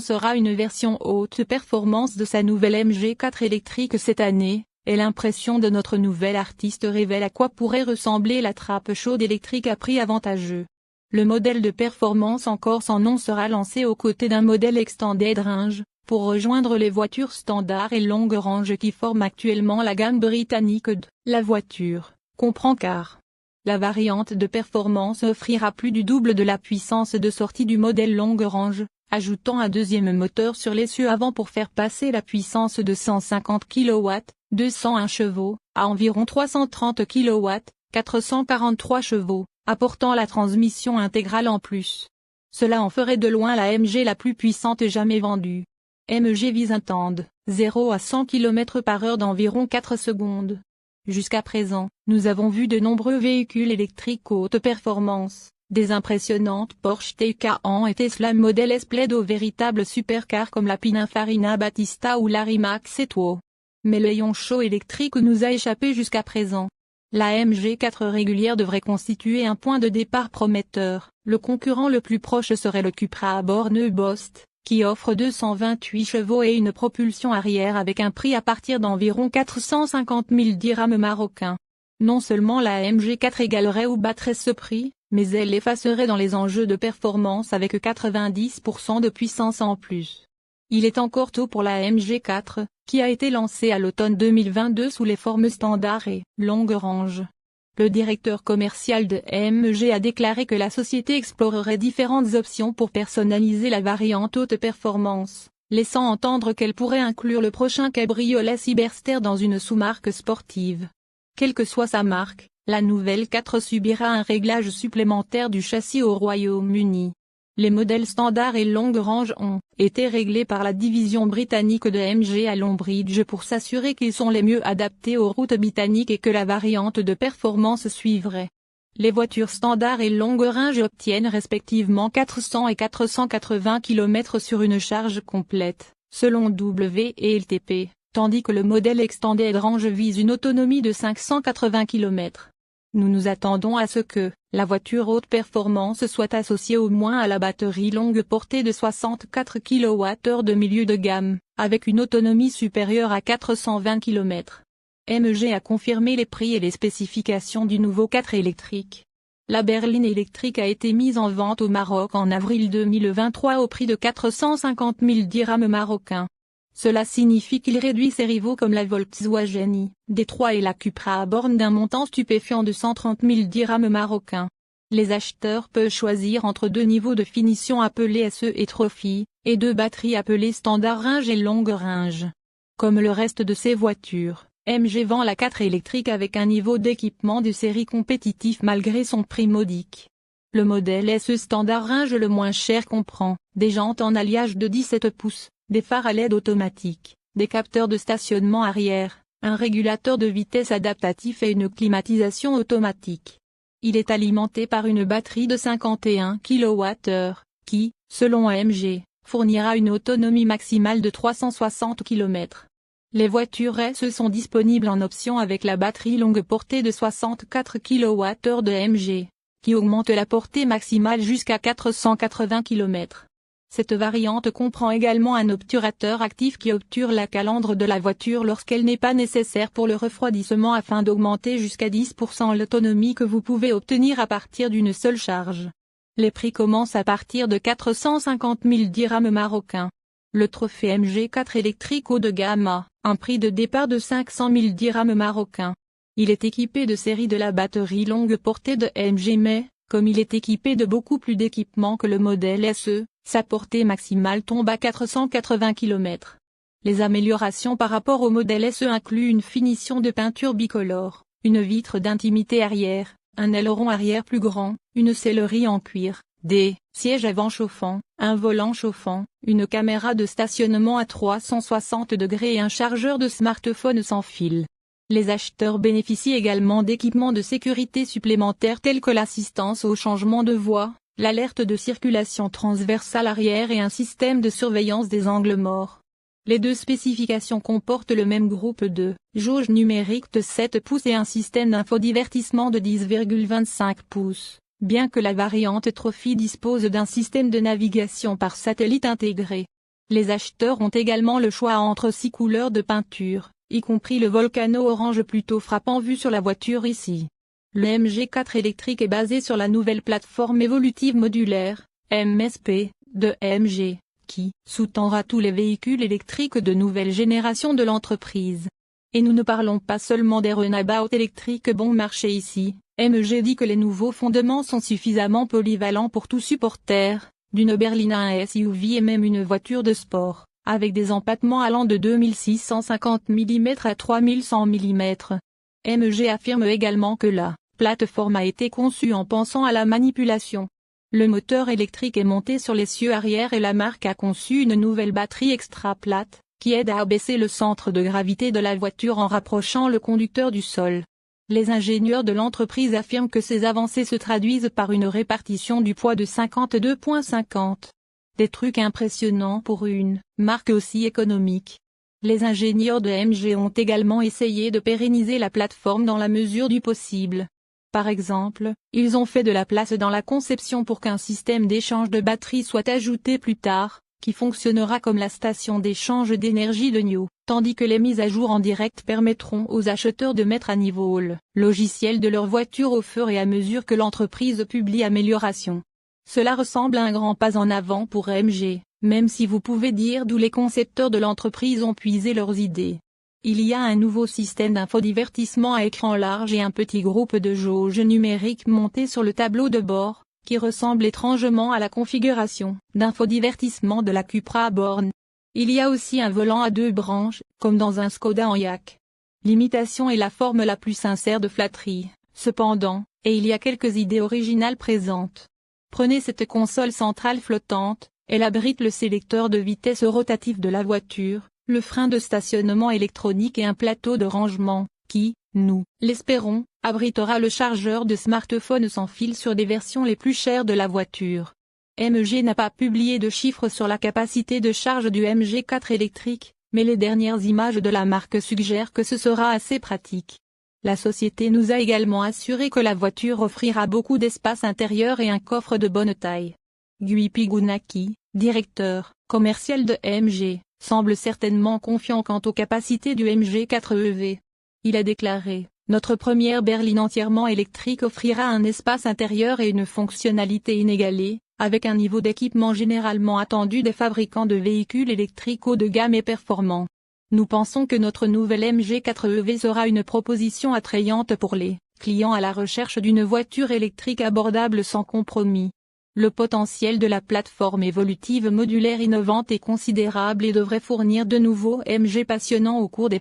annoncera une version haute performance de sa nouvelle MG4 électrique cette année, et l'impression de notre nouvel artiste révèle à quoi pourrait ressembler la trappe chaude électrique à prix avantageux. Le modèle de performance encore sans nom sera lancé aux côtés d'un modèle Extended Range, pour rejoindre les voitures standard et longue range qui forment actuellement la gamme britannique de la voiture, comprend car la variante de performance offrira plus du double de la puissance de sortie du modèle longue range, ajoutant un deuxième moteur sur l'essieu avant pour faire passer la puissance de 150 kW, 201 chevaux, à environ 330 kW, 443 chevaux, apportant la transmission intégrale en plus. Cela en ferait de loin la MG la plus puissante jamais vendue. MG vise un temps de 0 à 100 km/h d'environ 4 secondes. Jusqu'à présent, nous avons vu de nombreux véhicules électriques haute performance, des impressionnantes Porsche Taycan et Tesla Model S plaident aux véritables supercars comme la Pininfarina Battista ou la Rimac Seto. Mais le rayon chaud électrique nous a échappé jusqu'à présent. La MG4 régulière devrait constituer un point de départ prometteur. Le concurrent le plus proche serait le Cupra à bord Neubost, qui offre 228 chevaux et une propulsion arrière avec un prix à partir d'environ 450 000 dirhams marocains. Non seulement la MG4 égalerait ou battrait ce prix, mais elle effacerait dans les enjeux de performance avec 90% de puissance en plus. Il est encore tôt pour la MG4, qui a été lancée à l'automne 2022 sous les formes standard et longue range. Le directeur commercial de MG a déclaré que la société explorerait différentes options pour personnaliser la variante haute performance, laissant entendre qu'elle pourrait inclure le prochain cabriolet Cyberster dans une sous-marque sportive. Quelle que soit sa marque, la nouvelle 4 subira un réglage supplémentaire du châssis au Royaume-Uni. Les modèles standard et longue range ont été réglés par la division britannique de MG à Longbridge pour s'assurer qu'ils sont les mieux adaptés aux routes britanniques et que la variante de performance suivrait. Les voitures standard et longue range obtiennent respectivement 400 et 480 km sur une charge complète, selon WLTP, tandis que le modèle Extended Range vise une autonomie de 580 km. Nous nous attendons à ce que la voiture haute performance soit associée au moins à la batterie longue portée de 64 kWh de milieu de gamme, avec une autonomie supérieure à 420 km. MG a confirmé les prix et les spécifications du nouveau 4 électrique. La berline électrique a été mise en vente au Maroc en avril 2023 au prix de 450 000 dirhams marocains. Cela signifie qu'il réduit ses rivaux comme la Volkswagen ID3 et la Cupra à borne d'un montant stupéfiant de 130 000 dirhams marocains. Les acheteurs peuvent choisir entre deux niveaux de finition appelés SE et Trophy, et deux batteries appelées Standard Range et Longue Range. Comme le reste de ses voitures, MG vend la 4 électrique avec un niveau d'équipement de série compétitif malgré son prix modique. Le modèle SE Standard Range le moins cher comprend des jantes en alliage de 17 pouces. Des phares à LED automatiques, des capteurs de stationnement arrière, un régulateur de vitesse adaptatif et une climatisation automatique. Il est alimenté par une batterie de 51 kWh, qui, selon AMG, fournira une autonomie maximale de 360 km. Les voitures SE sont disponibles en option avec la batterie longue portée de 64 kWh de AMG, qui augmente la portée maximale jusqu'à 480 km. Cette variante comprend également un obturateur actif qui obture la calandre de la voiture lorsqu'elle n'est pas nécessaire pour le refroidissement afin d'augmenter jusqu'à 10% l'autonomie que vous pouvez obtenir à partir d'une seule charge. Les prix commencent à partir de 450 000 dirhams marocains. Le trophée MG4 électrique haut de gamme a un prix de départ de 500 000 dirhams marocains. Il est équipé de série de la batterie longue portée de MG mais, comme il est équipé de beaucoup plus d'équipements que le modèle SE, sa portée maximale tombe à 480 km. Les améliorations par rapport au modèle SE incluent une finition de peinture bicolore, une vitre d'intimité arrière, un aileron arrière plus grand, une sellerie en cuir, des sièges avant chauffants, un volant chauffant, une caméra de stationnement à 360 degrés et un chargeur de smartphone sans fil. Les acheteurs bénéficient également d'équipements de sécurité supplémentaires tels que l'assistance au changement de voie, l'alerte de circulation transversale arrière et un système de surveillance des angles morts. Les deux spécifications comportent le même groupe de jauge numérique de 7 pouces et un système d'infodivertissement de 10,25 pouces, bien que la variante Trophy dispose d'un système de navigation par satellite intégré. Les acheteurs ont également le choix entre 6 couleurs de peinture, y compris le Volcano orange plutôt frappant vu sur la voiture ici. Le MG4 électrique est basé sur la nouvelle plateforme évolutive modulaire, MSP, de AMG, qui sous-tendra tous les véhicules électriques de nouvelle génération de l'entreprise. Et nous ne parlons pas seulement des runabouts électriques bon marché ici, AMG dit que les nouveaux fondements sont suffisamment polyvalents pour tout supporter, d'une berline à un SUV et même une voiture de sport, avec des empattements allant de 2650 mm à 3100 mm. AMG affirme également que la plateforme a été conçue en pensant à la manipulation. Le moteur électrique est monté sur l'essieu arrière et la marque a conçu une nouvelle batterie extra plate, qui aide à abaisser le centre de gravité de la voiture en rapprochant le conducteur du sol. Les ingénieurs de l'entreprise affirment que ces avancées se traduisent par une répartition du poids de 52,50. Des trucs impressionnants pour une marque aussi économique. Les ingénieurs de AMG ont également essayé de pérenniser la plateforme dans la mesure du possible. Par exemple, ils ont fait de la place dans la conception pour qu'un système d'échange de batterie soit ajouté plus tard, qui fonctionnera comme la station d'échange d'énergie de NIO, tandis que les mises à jour en direct permettront aux acheteurs de mettre à niveau le logiciel de leur voiture au fur et à mesure que l'entreprise publie améliorations. Cela ressemble à un grand pas en avant pour AMG, même si vous pouvez dire d'où les concepteurs de l'entreprise ont puisé leurs idées. Il y a un nouveau système d'infodivertissement à écran large et un petit groupe de jauge numérique monté sur le tableau de bord, qui ressemble étrangement à la configuration d'infodivertissement de la Cupra Born. Il y a aussi un volant à 2 branches, comme dans un Skoda Enyaq. L'imitation est la forme la plus sincère de flatterie, cependant, et il y a quelques idées originales présentes. Prenez cette console centrale flottante, elle abrite le sélecteur de vitesse rotatif de la voiture, le frein de stationnement électronique et un plateau de rangement, qui, nous l'espérons, abritera le chargeur de smartphone sans fil sur des versions les plus chères de la voiture. AMG n'a pas publié de chiffres sur la capacité de charge du MG4 électrique, mais les dernières images de la marque suggèrent que ce sera assez pratique. La société nous a également assuré que la voiture offrira beaucoup d'espace intérieur et un coffre de bonne taille. Gui Pigunaki, directeur commercial de AMG, semble certainement confiant quant aux capacités du MG4 EV. Il a déclaré: « Notre première berline entièrement électrique offrira un espace intérieur et une fonctionnalité inégalée, avec un niveau d'équipement généralement attendu des fabricants de véhicules électriques haut de gamme et performants. Nous pensons que notre nouvelle MG4 EV sera une proposition attrayante pour les clients à la recherche d'une voiture électrique abordable sans compromis. Le potentiel de la plateforme évolutive modulaire innovante est considérable et devrait fournir de nouveaux MG passionnants au cours des